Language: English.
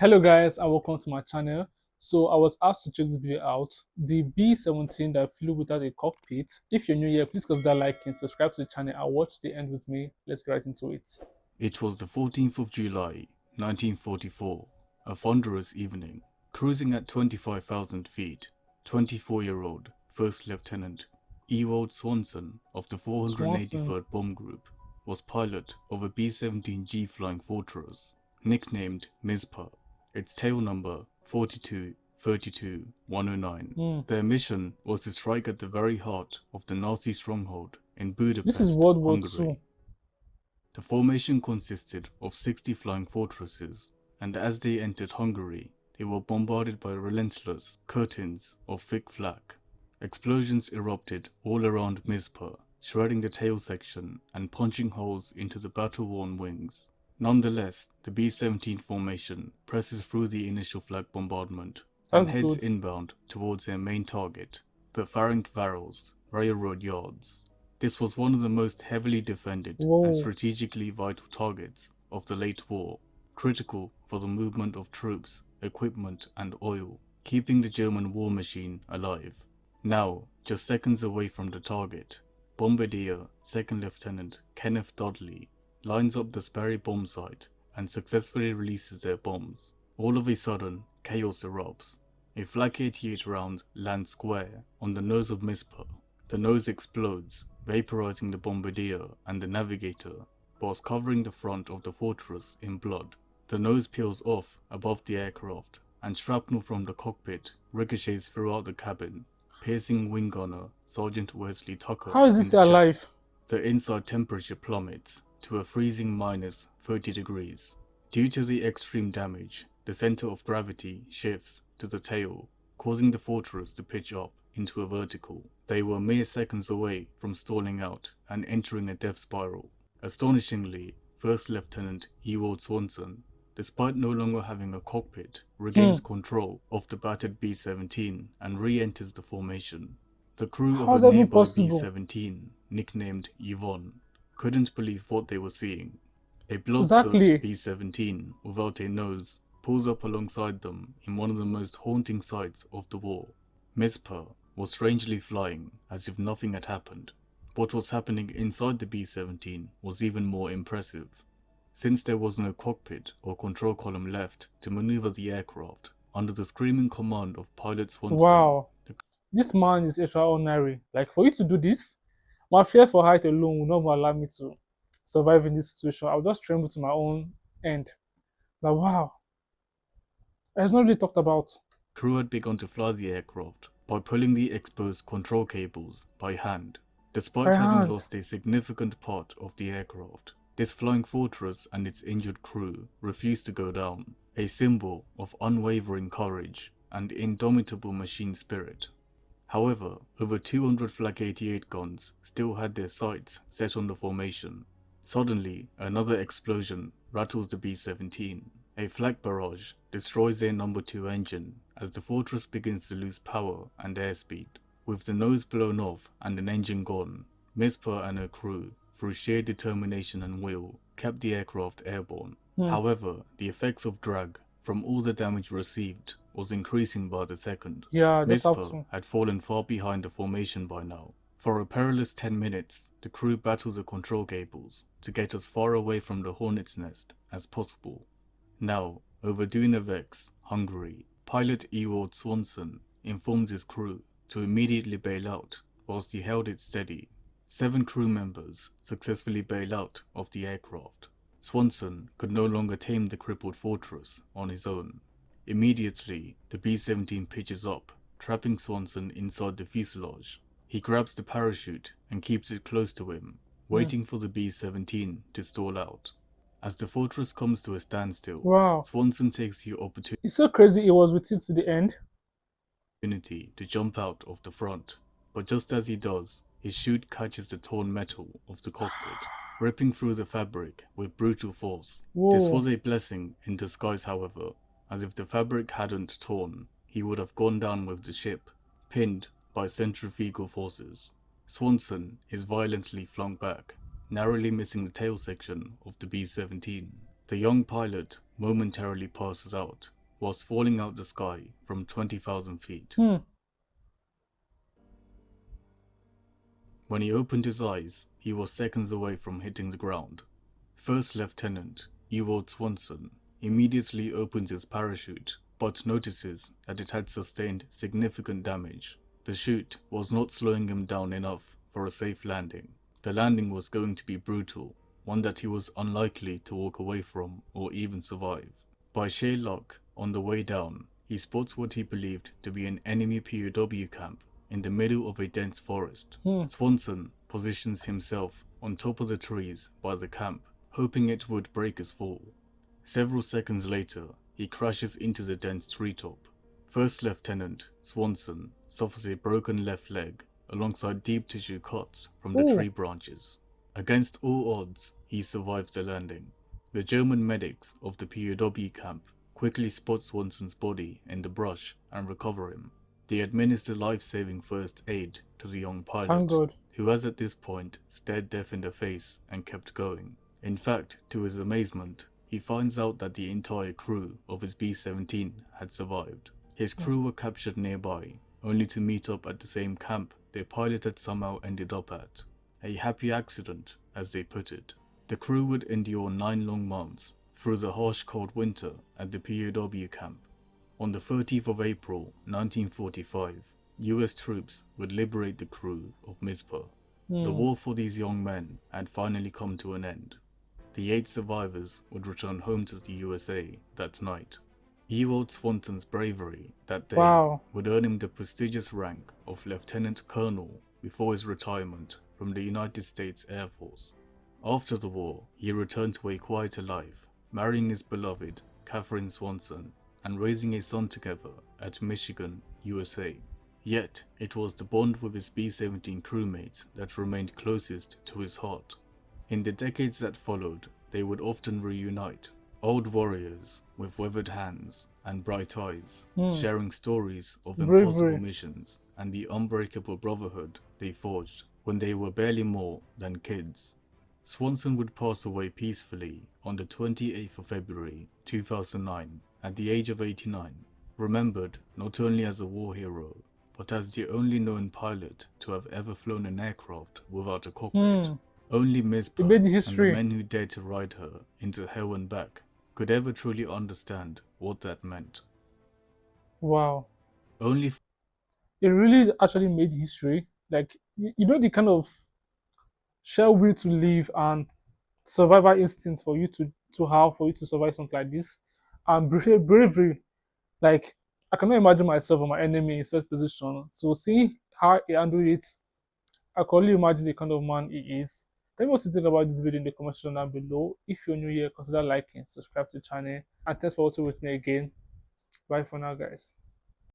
Hello guys and welcome to my channel. So I was asked to check this video out. The B-17 that flew without a cockpit. If you're new here, please consider liking, subscribe to the channel and watch the end with me. Let's get right into it. It was the 14th of July, 1944, a thunderous evening. Cruising at 25,000 feet, 24-year-old First Lieutenant Ewald Swanson of the Swanson. 483rd Bomb Group was pilot of a B-17G Flying Fortress, nicknamed Mizpah. Its tail number 42-32-109. Their mission was to strike at the very heart of the Nazi stronghold in This is Budapest, World War Hungary. II. The formation consisted of 60 flying fortresses, and as they entered Hungary, they were bombarded by relentless curtains of thick flak. Explosions erupted all around Mizpah, shredding the tail section and punching holes into the battle-worn wings. Nonetheless, the B-17 formation presses through the initial flak bombardment and heads inbound towards their main target, the Ferencváros railroad yards. This was one of the most heavily defended and strategically vital targets of the late war, critical for the movement of troops, equipment and oil, keeping the German war machine alive. Now, just seconds away from the target, Bombardier 2nd Lieutenant Kenneth Dudley lines up the Sperry bomb site and successfully releases their bombs. All of a sudden, chaos erupts. A Flak 88 round lands square on the nose of Mizpah. The nose explodes, vaporizing the bombardier and the navigator, whilst covering the front of the fortress in blood. The nose peels off above the aircraft, and shrapnel from the cockpit ricochets throughout the cabin, piercing wing gunner Sergeant Wesley Tucker. How is this alive? The inside temperature plummets to a freezing -30 degrees. Due to the extreme damage, the center of gravity shifts to the tail, causing the fortress to pitch up into a vertical. They were mere seconds away from stalling out and entering a death spiral. Astonishingly, First Lieutenant Ewald Swanson, despite no longer having a cockpit, regains control of the battered B-17 and re-enters the formation. The crew of a nearby B-17, nicknamed Yvonne, couldn't believe what they were seeing. A blood-soaked B-17 without a nose pulls up alongside them in one of the most haunting sights of the war. Mizpah was strangely flying as if nothing had happened. What was happening inside the B-17 was even more impressive. Since there was no cockpit or control column left to maneuver the aircraft, under the screaming command of pilot Swanson. This man is extraordinary. Like, for you to do this, my fear for height alone will not allow me to survive in this situation. I'll just tremble to my own end. Like, wow. It's not really talked about. Crew had begun to fly the aircraft by pulling the exposed control cables by hand. Despite having lost a significant part of the aircraft, this flying fortress and its injured crew refused to go down, a symbol of unwavering courage and indomitable machine spirit. However, over 200 Flak 88 guns still had their sights set on the formation. Suddenly, another explosion rattles the B-17. A flak barrage destroys their number 2 engine as the fortress begins to lose power and airspeed. With the nose blown off and an engine gone, Mizpah and her crew, through sheer determination and will, kept the aircraft airborne. However, the effects of drag from all the damage received was increasing by the second. Mizpah had fallen far behind the formation by now. For a perilous 10 minutes, the crew battles the control cables to get as far away from the hornet's nest as possible. Now, over Dunaveks, Hungary, pilot Ewald Swanson informs his crew to immediately bail out whilst he held it steady. 7 crew members successfully bail out of the aircraft. Swanson could no longer tame the crippled fortress on his own. Immediately, the B-17 pitches up, trapping Swanson inside the fuselage. He grabs the parachute and keeps it close to him, waiting for the B-17 to stall out. As the fortress comes to a standstill, Swanson takes the opportunity. It's so crazy he was with it to the end. To jump out of the front, but just as he does, his chute catches the torn metal of the cockpit, ripping through the fabric with brutal force. This was a blessing in disguise, however, as if the fabric hadn't torn, he would have gone down with the ship, pinned by centrifugal forces. Swanson is violently flung back, narrowly missing the tail section of the B-17. The young pilot momentarily passes out whilst falling out the sky from 20,000 feet. When he opened his eyes, he was seconds away from hitting the ground. First Lieutenant Ewald Swanson immediately opens his parachute, but notices that it had sustained significant damage. The chute was not slowing him down enough for a safe landing. The landing was going to be brutal, one that he was unlikely to walk away from or even survive. By sheer luck, on the way down, he spots what he believed to be an enemy POW camp in the middle of a dense forest. Swanson positions himself on top of the trees by the camp, hoping it would break his fall. Several seconds later, he crashes into the dense treetop. First Lieutenant Swanson suffers a broken left leg alongside deep tissue cuts from the tree branches. Against all odds, he survives the landing. The German medics of the POW camp quickly spot Swanson's body in the brush and recover him. They administer life-saving first aid to the young pilot, who has at this point stared death in the face and kept going. In fact, to his amazement, he finds out that the entire crew of his B-17 had survived. His crew were captured nearby, only to meet up at the same camp their pilot had somehow ended up at. A happy accident, as they put it. The crew would endure 9 long months through the harsh cold winter at the POW camp. On the 30th of April 1945, US troops would liberate the crew of Mizpah. The war for these young men had finally come to an end. The 8 survivors would return home to the USA that night. Ewald Swanson's bravery that day would earn him the prestigious rank of Lieutenant Colonel before his retirement from the United States Air Force. After the war, he returned to a quieter life, marrying his beloved Catherine Swanson and raising a son together at Michigan, USA. Yet, it was the bond with his B-17 crewmates that remained closest to his heart. In the decades that followed, they would often reunite, old warriors with weathered hands and bright eyes, sharing stories of impossible missions and the unbreakable brotherhood they forged when they were barely more than kids. Swanson would pass away peacefully on the 28th of February 2009 at the age of 89, remembered not only as a war hero, but as the only known pilot to have ever flown an aircraft without a cockpit. Only Mizpah and the men who dared to ride her into hell and back could ever truly understand what that meant. Wow. Only it really actually made history. Like, you know, the kind of sheer will to live and survival instinct for you to have, for you to survive something like this, and bravery. Like, I cannot imagine myself or my enemy in such position. So seeing how he handled it, I can only imagine the kind of man he is. Tell me what you think about this video in the comment section down below. If you're new here, consider liking, subscribe to the channel, and thanks for watching with me again. Bye for now, guys.